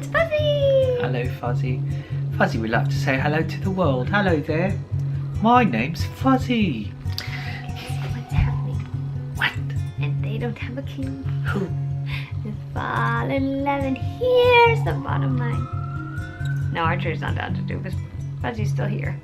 it's Fuzzy! Hello, Fuzzy. Fuzzy would like to say hello to the world. Hello there. My name's Fuzzy. What's happening? What? And they don't have a king. Who? The fall 11. Here's the bottom line. No, Archer's not down to do this. Fuzzy's still here.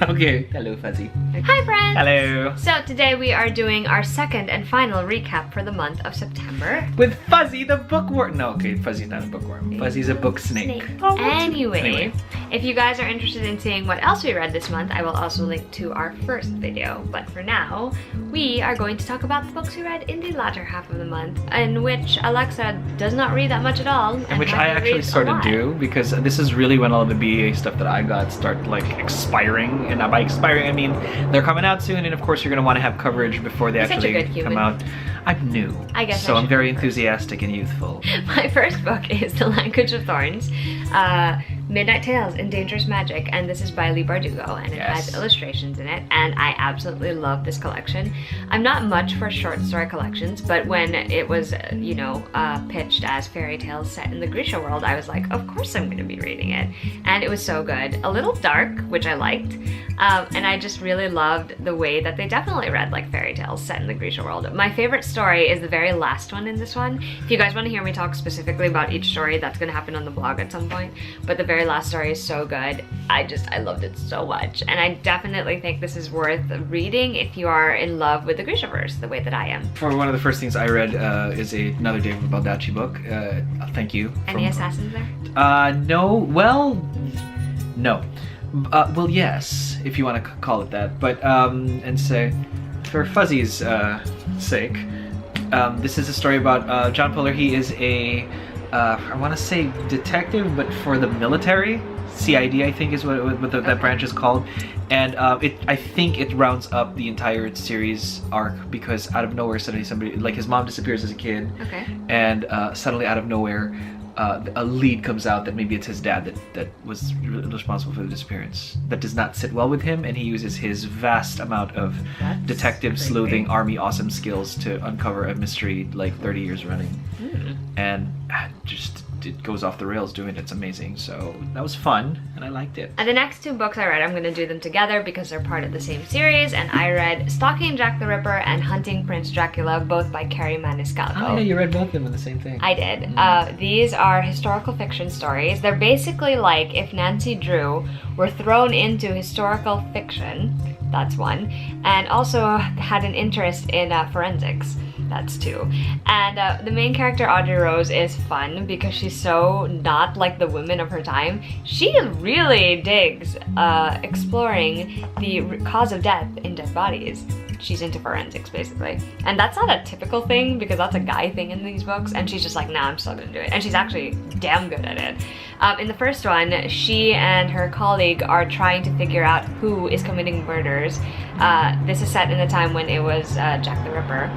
Okay. Hello, Fuzzy. Hi, friends! Hello. So today we are doing our second and final recap for the month of September. With Fuzzy the bookworm. No, okay, Fuzzy's not a bookworm. Fuzzy's a book snake. Oh, Anyway, if you guys are interested in seeing what else we read this month, I will also link to our first video. But for now, we are going to talk about the books we read in the latter half of the month, in which Alexa does not read that much at all. And which I actually sort of do, because this is really when all the BA stuff that I got start like expiring. And by expiring, I mean they're coming out soon, and of course you're going to want to have coverage before they actually come out. I'm new, I guess so I'm very enthusiastic and youthful. My first book is The Language of Thorns, Midnight Tales in Dangerous Magic, and this is by Leigh Bardugo, and it has illustrations in it, and I absolutely love this collection. I'm not much for short story collections, but when it was, you know, pitched as fairy tales set in the Grisha world, I was like, of course I'm going to be reading it, and it was so good. A little dark, which I liked, and I just really loved the way that they definitely read like fairy tales set in the Grisha world. My favorite story is the very last one in this one. If you guys want to hear me talk specifically about each story, that's going to happen on the blog at some point, but the very last story is so good. I loved it so much, and I definitely think this is worth reading if you are in love with the Grishaverse the way that I am. For one of the first things I read is another David Baldacci book. Thank you. Any assassins there? No. Well, no. Well, yes, if you want to call it that. But and so, for Fuzzy's sake, this is a story about John Fuller. He is a I want to say detective, but for the military. CID, I think, is what that branch is called. And I think it rounds up the entire series arc, because out of nowhere suddenly somebody, like his mom disappears as a kid. Okay. And suddenly out of nowhere, a lead comes out that maybe it's his dad that was responsible for the disappearance. That does not sit well with him, and he uses his vast amount of detective sleuthing army awesome skills to uncover a mystery like 30 years running. And just it goes off the rails doing it. It's amazing. So that was fun, and I liked it. And the next two books I read, I'm going to do them together because they're part of the same series, and I read Stalking Jack the Ripper and Hunting Prince Dracula, both by Carrie Maniscalco. Oh yeah, you read both of them in the same thing. I did. These are historical fiction stories. They're basically like if Nancy Drew were thrown into historical fiction, that's one, and also had an interest in forensics. That's two. And the main character, Audrey Rose, is fun because she's so not like the women of her time. She really digs exploring the cause of death in dead bodies. She's into forensics, basically. And that's not a typical thing, because that's a guy thing in these books, and she's just like, nah, I'm still gonna do it. And she's actually damn good at it. In the first one, she and her colleague are trying to figure out who is committing murders. This is set in a time when it was Jack the Ripper.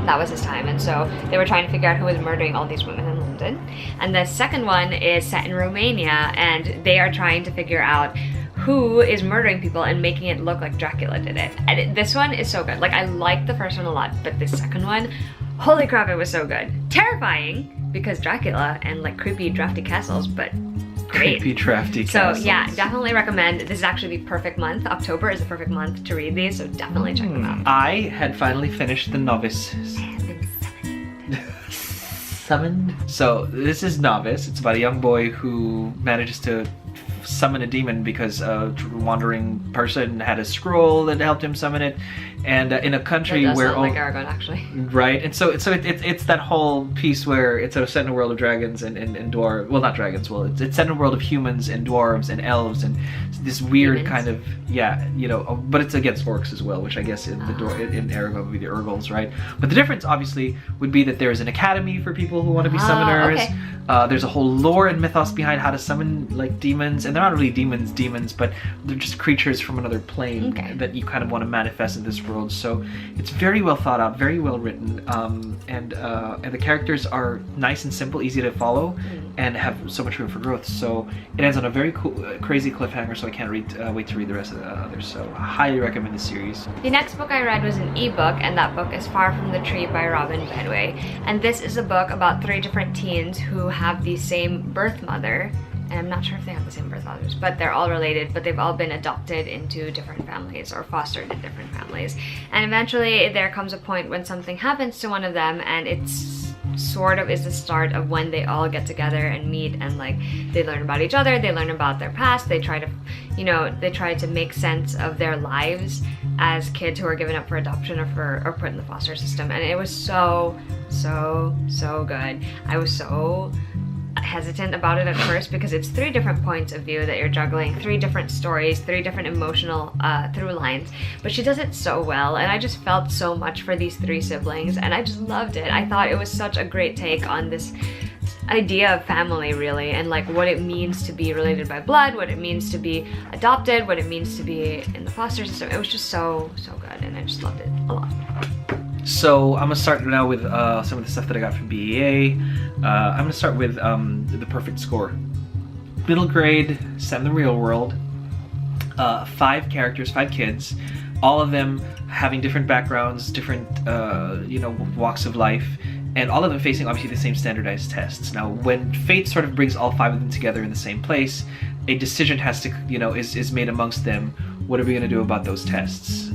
That was his time, and so they were trying to figure out who was murdering all these women in London. And the second one is set in Romania, and they are trying to figure out who is murdering people and making it look like Dracula did it. And this one is so good. Like, I liked the first one a lot, but the second one, holy crap, it was so good. Terrifying, because Dracula and like creepy drafty castles, but great. Creepy drafty castles. So yeah, definitely recommend. This is actually the perfect month. October is the perfect month to read these, so definitely check them out. I had finally finished The Novice. Summoned? So this is Novice. It's about a young boy who manages to summon a demon because a wandering person had a scroll that helped him summon it, and in a country that does where sound like Aragon, actually. Right, and so it's that whole piece where it's set in a world of dragons and dwarves. Well, not dragons. Well, it's set in a world of humans and dwarves and elves and this weird Demons. kind of but it's against orcs as well, which I guess in in Aragon would be the Urgles, right? But the difference obviously would be that there's an academy for people who want to be summoners. Okay. There's a whole lore and mythos behind how to summon like demons, and they're not really demons, but they're just creatures from another plane that you kind of want to manifest in this world. So it's very well thought out, very well written, and the characters are nice and simple, easy to follow, and have so much room for growth. So it ends on a very cool, crazy cliffhanger. So I can't wait to read the rest of the others. So I highly recommend the series. The next book I read was an ebook, and that book is Far from the Tree by Robin Bedway. And this is a book about 3 different teens who have the same birth mother. And I'm not sure if they have the same birth fathers, but they're all related, but they've all been adopted into different families or fostered in different families. And eventually there comes a point when something happens to one of them, and it's sort of is the start of when they all get together and meet, and like they learn about each other, they learn about their past, they try to, you know, they try to make sense of their lives as kids who are given up for adoption or put in the foster system. And it was so good. I was so hesitant about it at first because it's 3 different points of view that you're juggling, 3 different stories, 3 different emotional through lines, but she does it so well, and I just felt so much for these 3 siblings, and I just loved it. I thought it was such a great take on this idea of family, really, and like what it means to be related by blood, what it means to be adopted, what it means to be in the foster system. It was just so good, and I just loved it a lot. So I'm gonna start now with some of the stuff that I got from BEA. I'm gonna start with The Perfect Score. Middle grade, set in the real world. 5 characters, 5 kids, all of them having different backgrounds, different walks of life, and all of them facing obviously the same standardized tests. Now, when fate sort of brings all 5 of them together in the same place, a decision has to, is made amongst them. What are we gonna do about those tests?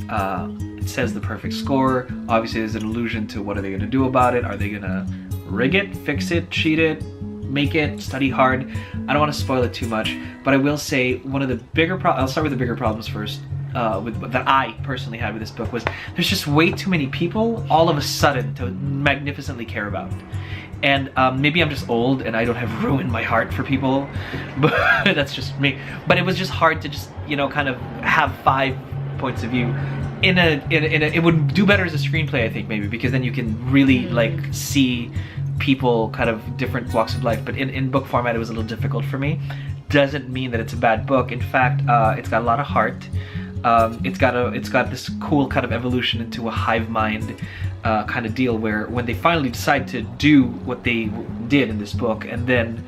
It says the perfect score. Obviously there's an allusion to what are they going to do about it. Are they going to rig it, fix it, cheat it, make it, study hard? I don't want to spoil it too much, but I will say one of the bigger I'll start with the bigger problems first, that I personally had with this book was there's just way too many people all of a sudden to magnificently care about. And maybe I'm just old and I don't have room in my heart for people, but that's just me. But it was just hard to just, kind of have 5 points of view. It would do better as a screenplay, I think, maybe, because then you can really like see people kind of different walks of life. But in book format, it was a little difficult for me. Doesn't mean that it's a bad book. In fact, it's got a lot of heart. It's got this cool kind of evolution into a hive mind kind of deal where when they finally decide to do what they did in this book and then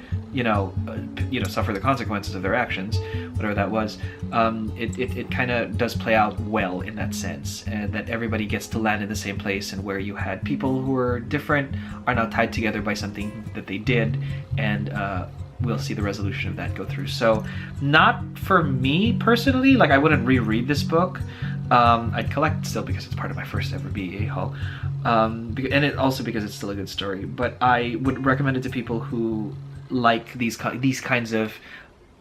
suffer the consequences of their actions, whatever that was, it kind of does play out well in that sense, and that everybody gets to land in the same place, and where you had people who were different are now tied together by something that they did, and we'll see the resolution of that go through. So not for me personally, like I wouldn't reread this book. I'd collect still because it's part of my first ever BEA haul, and it also because it's still a good story, but I would recommend it to people who like these kinds of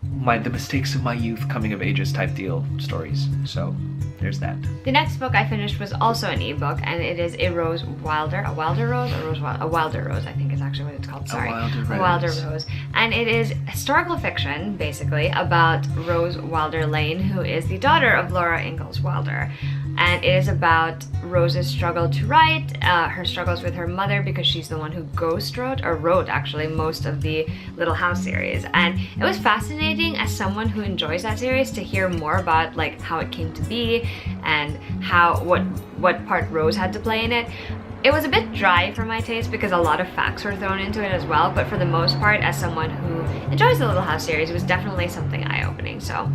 the mistakes of my youth, coming of ages type deal stories. So there's that. The next book I finished was also an ebook, and it is A Wilder Rose, I think is actually what it's called. Sorry, A Wilder Rose, and it is historical fiction basically about Rose Wilder Lane, who is the daughter of Laura Ingalls Wilder. And it is about Rose's struggle to write, her struggles with her mother because she's the one who wrote actually most of the Little House series. And it was fascinating as someone who enjoys that series to hear more about like how it came to be and what part Rose had to play in it. It was a bit dry for my taste because a lot of facts were thrown into it as well, but for the most part, as someone who enjoys the Little House series, it was definitely something eye-opening. So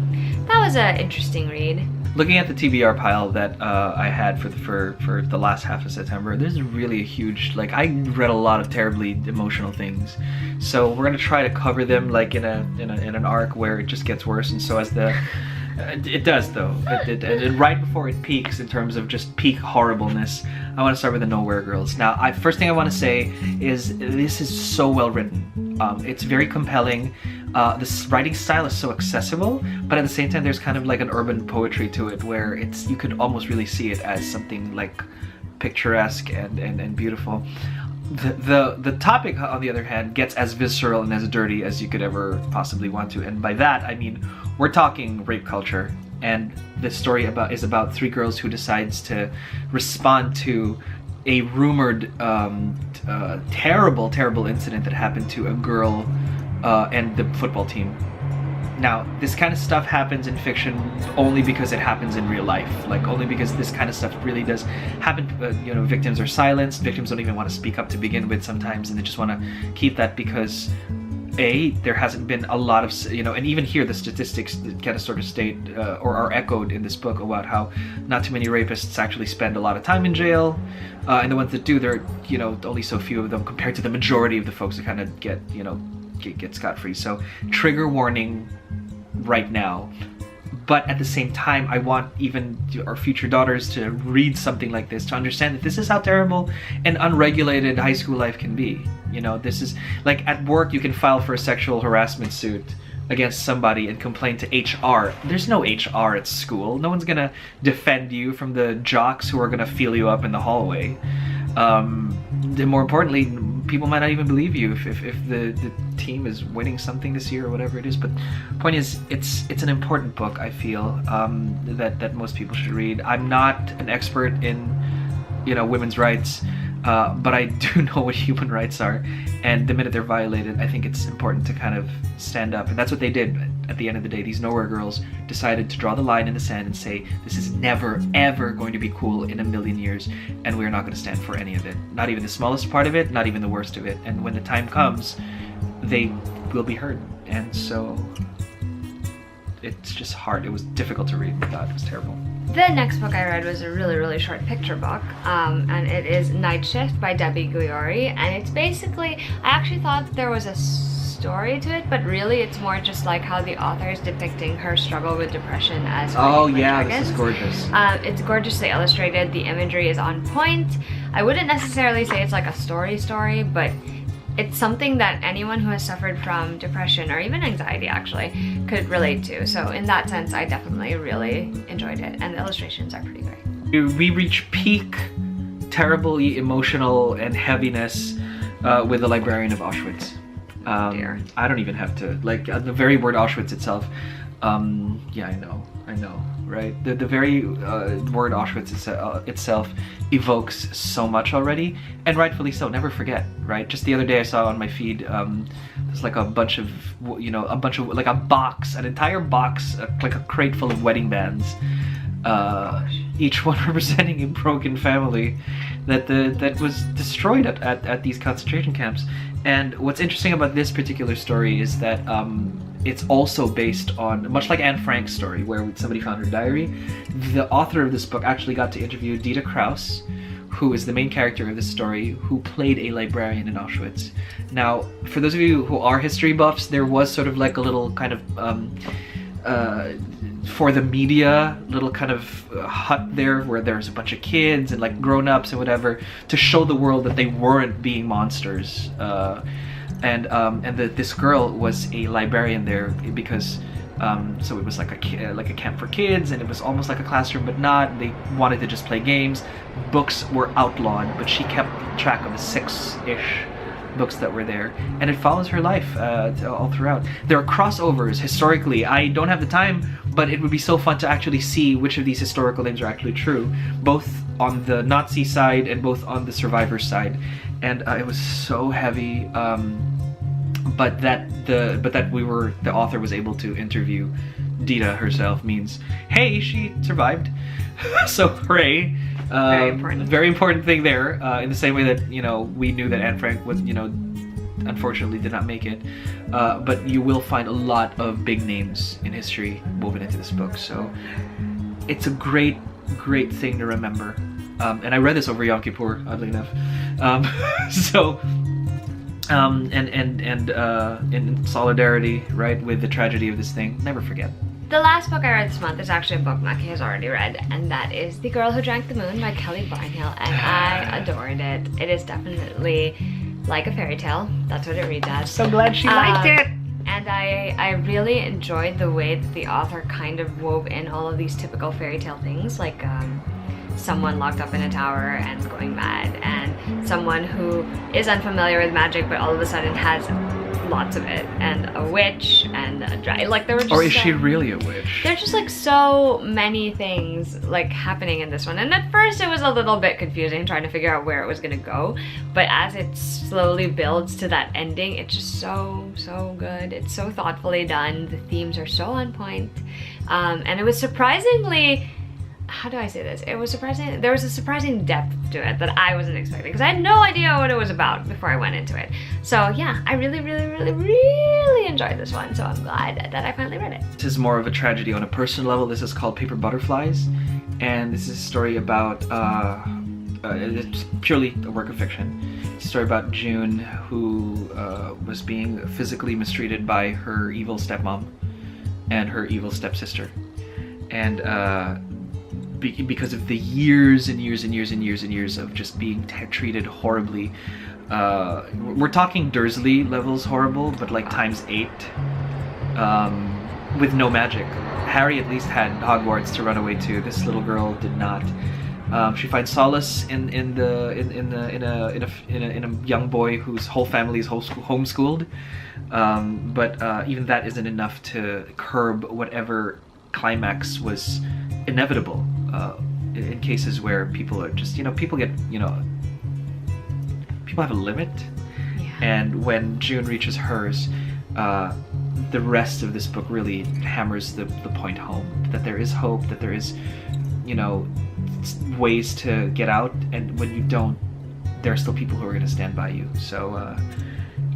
that was an interesting read. Looking at the TBR pile that I had for the last half of September, there's really a huge, like, I read a lot of terribly emotional things, so we're gonna try to cover them like in an arc where it just gets worse, and so as the it does though, it right before it peaks in terms of just peak horribleness. I want to start with the Nowhere Girls. Now, first thing I want to say is this is so well written. It's very compelling. This writing style is so accessible, but at the same time there's kind of like an urban poetry to it where you could almost really see it as something like picturesque and beautiful. The topic, on the other hand, gets as visceral and as dirty as you could ever possibly want to, and by that I mean we're talking rape culture, and the story is about 3 girls who decides to respond to a rumored terrible incident that happened to a girl and the football team. Now, this kind of stuff happens in fiction only because it happens in real life. Like, only because this kind of stuff really does happen. You know, victims are silenced. Victims don't even want to speak up to begin with sometimes, and they just want to keep that because, A, there hasn't been a lot of, you know, and even here the statistics kind of sort of state or are echoed in this book about how not too many rapists actually spend a lot of time in jail. And the ones that do, they're, you know, only so few of them compared to the majority of the folks that kind of get, you know, get scot-free. So trigger warning right now. But at the same time, I want even our future daughters to read something like this, to understand that this is how terrible and unregulated high school life can be. You know, this is like at work, you can file for a sexual harassment suit against somebody and complain to HR. There's no HR at school. No one's gonna defend you from the jocks who are gonna feel you up in the hallway. More importantly, people might not even believe you if the team is winning something this year or whatever it is. But point is, it's an important book, I feel, that most people should read. I'm not an expert in, you know, women's rights, but I do know what human rights are, and the minute they're violated, I think it's important to kind of stand up, and that's what they did at the end of the day. These Nowhere girls decided to draw the line in the sand and say, this is never, ever going to be cool in a million years, and we're not going to stand for any of it. Not even the smallest part of it, not even the worst of it. And when the time comes, they will be heard. And so it's just hard. It was difficult to read. God, it was terrible. The next book I read was a really, really short picture book, and it is Night Shift by Debbie Guiori, and it's basically, I actually thought there was a story to it, but really it's more just like how the author is depicting her struggle with depression as this is gorgeous. It's gorgeously illustrated, the imagery is on point. I wouldn't necessarily say it's like a story, but it's something that anyone who has suffered from depression or even anxiety actually could relate to. So in that sense, I definitely really enjoyed it, and the illustrations are pretty great. We reach peak terribly emotional and heaviness with The Librarian of Auschwitz. Dear. I don't even have to, like, the very word Auschwitz itself, yeah, I know, right? The very word Auschwitz itself evokes so much already, and rightfully so. Never forget, right? Just the other day I saw on my feed, there's like a bunch of, like a box, an entire box, like a crate full of wedding bands, each one representing a broken family that was destroyed at these concentration camps. And what's interesting about this particular story is that it's also based on, much like Anne Frank's story, where somebody found her diary, the author of this book actually got to interview Dita Kraus, who is the main character of this story, who played a librarian in Auschwitz. Now, for those of you who are history buffs, there was sort of like a little kind of for the media, little kind of hut there where there's a bunch of kids and like grown-ups and whatever, to show the world that they weren't being monsters. And this girl was a librarian there because so it was like a camp for kids, and it was almost like a classroom, but not. They wanted to just play games. Books were outlawed, but she kept track of the 6-ish books that were there, and it follows her life all throughout. There are crossovers historically. I don't have the time, but it would be so fun to actually see which of these historical names are actually true, both on the Nazi side and both on the survivor side. And it was so heavy, but that the author was able to interview Dita herself means, hey, she survived. So hooray. Very important thing there, in the same way that, you know, we knew that Anne Frank was, you know, unfortunately did not make it, but you will find a lot of big names in history woven into this book, so it's a great thing to remember. And I read this over Yom Kippur, oddly enough. And in solidarity, right, with the tragedy of this thing, never forget. The last book I read this month is actually a book Macky has already read, and that is The Girl Who Drank the Moon by Kelly Barnhill, and I adored it. It is definitely like a fairy tale. That's what it reads as. So glad she liked it! And I really enjoyed the way that the author kind of wove in all of these typical fairy tale things, like someone locked up in a tower and going mad, and someone who is unfamiliar with magic but all of a sudden has lots of it, and a witch, and like there were just or is she really a witch? There's just like so many things like happening in this one, and at first it was a little bit confusing trying to figure out where it was gonna go, but as it slowly builds to that ending, it's just so good. It's so thoughtfully done. The themes are so on point, and it was surprisingly, how do I say this? It was surprising. There was a surprising depth to it that I wasn't expecting, because I had no idea what it was about before I went into it. So yeah, I really enjoyed this one. So I'm glad that I finally read it. This is more of a tragedy on a personal level. This is called Paper Butterflies, and this is a story about. It's purely a work of fiction. It's a story about June, who was being physically mistreated by her evil stepmom and her evil stepsister, and. Because of the years and years of just being treated horribly. We're talking Dursley levels horrible, but like times 8, with no magic. Harry at least had Hogwarts to run away to. This little girl did not. She finds solace in a young boy whose whole family is homeschooled, but even that isn't enough to curb whatever climax was inevitable. In cases where people are just, people get, people have a limit. Yeah. And when June reaches hers, the rest of this book really hammers the point home, that there is hope, that there is, ways to get out, and when you don't, there are still people who are going to stand by you. So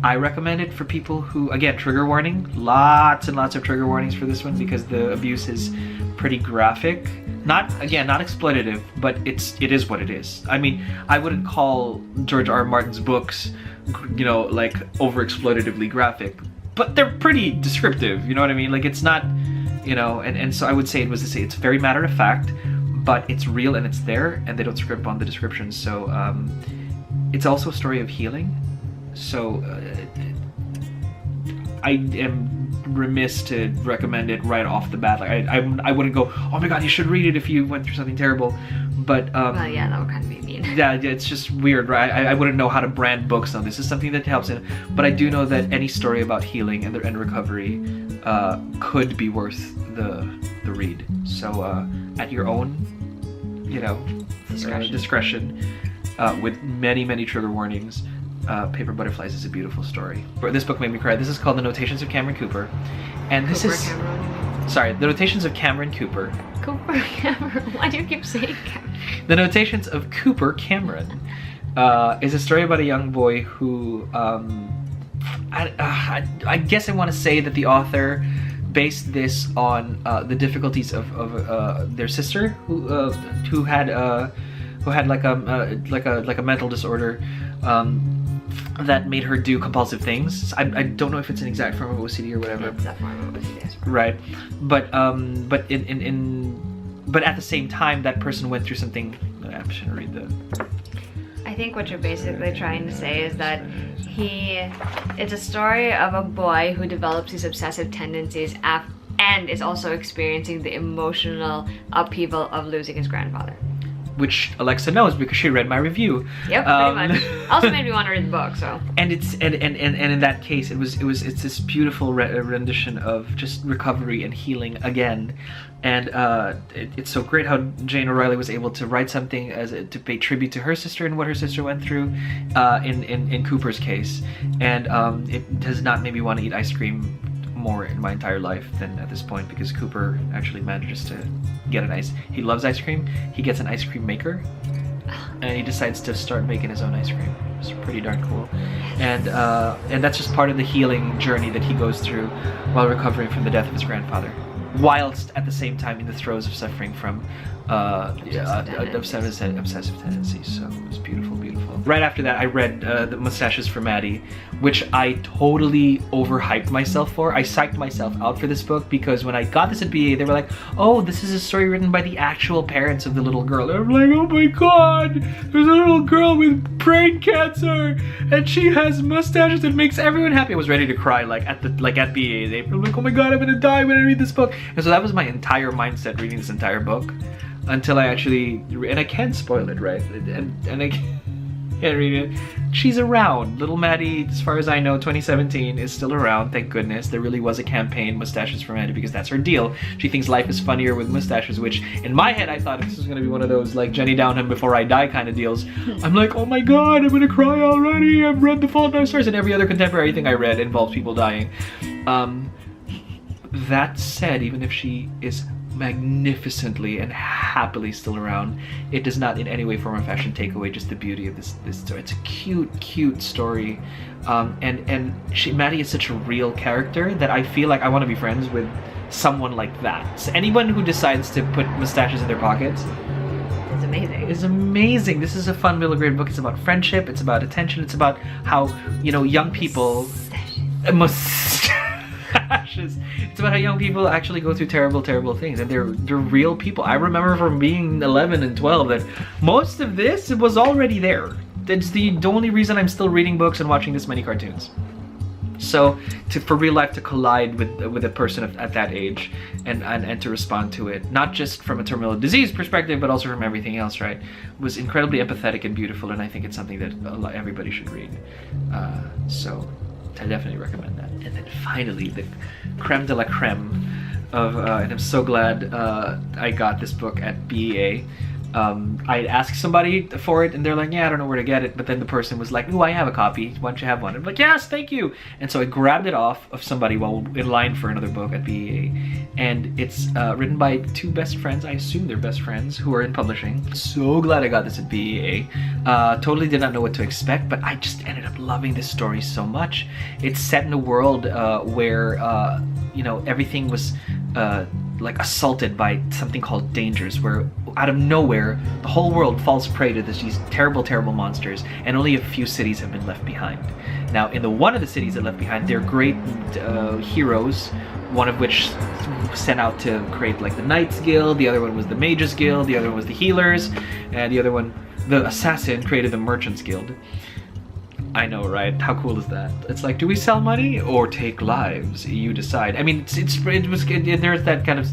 I recommend it for people who, again, trigger warning, lots and lots of trigger warnings for this one, because the abuse is pretty graphic. Not exploitative, but it is what it is. I mean, I wouldn't call George R. R. Martin's books, like over-exploitatively graphic, but they're pretty descriptive, you know what I mean? Like, it's not, and so I would say it's very matter of fact, but it's real and it's there, and they don't script on the descriptions. So it's also a story of healing. So I am remiss to recommend it right off the bat. Like I wouldn't go, oh my god, you should read it if you went through something terrible. But well, yeah, that would kind of be mean. Yeah, it's just weird, right? I wouldn't know how to brand books. Now this is something that helps in, but I do know that any story about healing and recovery could be worth the read. So at your own, discretion, with many trigger warnings. Paper Butterflies is a beautiful story. This book made me cry. This is called The Notations of Cameron Cooper, and this is sorry, The Notations of Cameron Cooper. Cameron. Why do you keep saying Cameron? The Notations of Cooper Cameron is a story about a young boy who I guess I want to say that the author based this on the difficulties of their sister who had like a mental disorder. That made her do compulsive things. I don't know if it's an exact form of OCD or whatever. It's a form of OCD. Right, but at the same time, that person went through something. I shouldn't read the. I think what you're basically trying to say is that it's a story of a boy who develops these obsessive tendencies and is also experiencing the emotional upheaval of losing his grandfather. Which Alexa knows because she read my review. Yep, pretty much. Also made me want to read the book. So. And it's and in that case, it's this beautiful rendition of just recovery and healing again, and it's so great how Jane O'Reilly was able to write something to pay tribute to her sister and what her sister went through, in Cooper's case, and it does not make me want to eat ice cream more in my entire life than at this point, because Cooper actually manages to get he loves ice cream. He gets an ice cream maker and he decides to start making his own ice cream. It's pretty darn cool, and that's just part of the healing journey that he goes through while recovering from the death of his grandfather, whilst at the same time in the throes of suffering from obsessive tendencies. So it's beautiful. Right after that, I read the Mustaches for Maddie, which I totally overhyped myself for. I psyched myself out for this book because when I got this at BA, they were like, oh, this is a story written by the actual parents of the little girl. And I'm like, oh my god, there's a little girl with brain cancer and she has mustaches that makes everyone happy. I was ready to cry at BA. They were like, oh my god, I'm gonna die when I read this book. And so that was my entire mindset reading this entire book. until I actually, and I can't spoil it, right? And I can't read it. She's around. Little Maddie, as far as I know, 2017 is still around, thank goodness. There really was a campaign, Mustaches for Maddie, because that's her deal. She thinks life is funnier with mustaches, which in my head I thought this was gonna be one of those like Jenny Downham before I die kind of deals. I'm like, oh my god, I'm gonna cry already. I've read The Fault in Our Stars, and every other contemporary thing I read involves people dying. That said, even if she is magnificently and happily still around, it does not in any way, form, or fashion take away just the beauty of this story. It's a cute story, and Maddie is such a real character that I feel like I want to be friends with someone like that. So anyone who decides to put mustaches in their pockets, It's amazing. It's amazing. This is a fun middle grade book. It's about friendship. It's about attention. It's about how, you know, young people. Mustaches. It's about how young people actually go through terrible things, and they're real people. I remember from being 11 and 12 that most of this was already there. That's the only reason I'm still reading books and watching this many cartoons. So for real life to collide with a person at that age and to respond to it, not just from a terminal disease perspective, but also from everything else, right, was incredibly empathetic and beautiful, and I think it's something that everybody should read. So I definitely recommend that. And then finally, the creme de la creme of, and I'm so glad I got this book at BEA. I asked somebody for it, and they're like, yeah, I don't know where to get it. But then the person was like, ooh, I have a copy. Why don't you have one? I'm like, yes, thank you. And so I grabbed it off of somebody while in line for another book at BEA. And it's written by two best friends. I assume they're best friends who are in publishing. So glad I got this at BEA. Totally did not know what to expect, but I just ended up loving this story so much. It's set in a world where, you know, everything was like assaulted by something called dangers, where out of nowhere the whole world falls prey to these terrible monsters, and only a few cities have been left behind. Now in the one of the cities that left behind, they're great heroes, one of which sent out to create like the Knights Guild, the other one was the Mages Guild, the other one was the Healers, and the other one, the Assassin, created the Merchants Guild. I know, right? How cool is that? It's like, do we sell money or take lives? You decide. I mean, there's that kind of,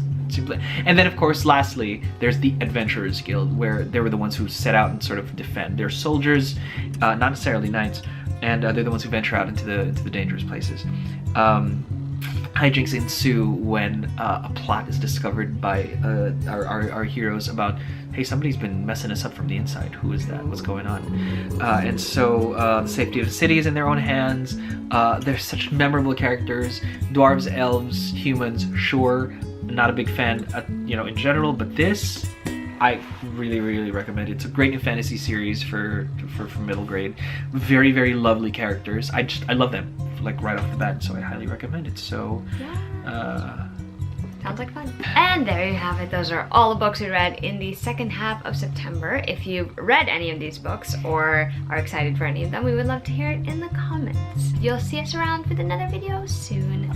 and then of course, lastly, there's the Adventurers Guild, where they were the ones who set out and sort of defend. They're soldiers, not necessarily knights, and they're the ones who venture out into the dangerous places. Hijinks ensue when a plot is discovered by our heroes about, hey, somebody's been messing us up from the inside. Who is that? What's going on? And so the safety of the city is in their own hands. They're such memorable characters. Dwarves, elves, humans, sure. Not a big fan, you know, in general, but this, I really recommend it. It's a great new fantasy series for middle grade. Very lovely characters. I love them, like right off the bat, so I highly recommend it. So sounds like fun. And there you have it. Those are all the books we read in the second half of September. If you've read any of these books or are excited for any of them, we would love to hear it in the comments. You'll see us around with another video soon.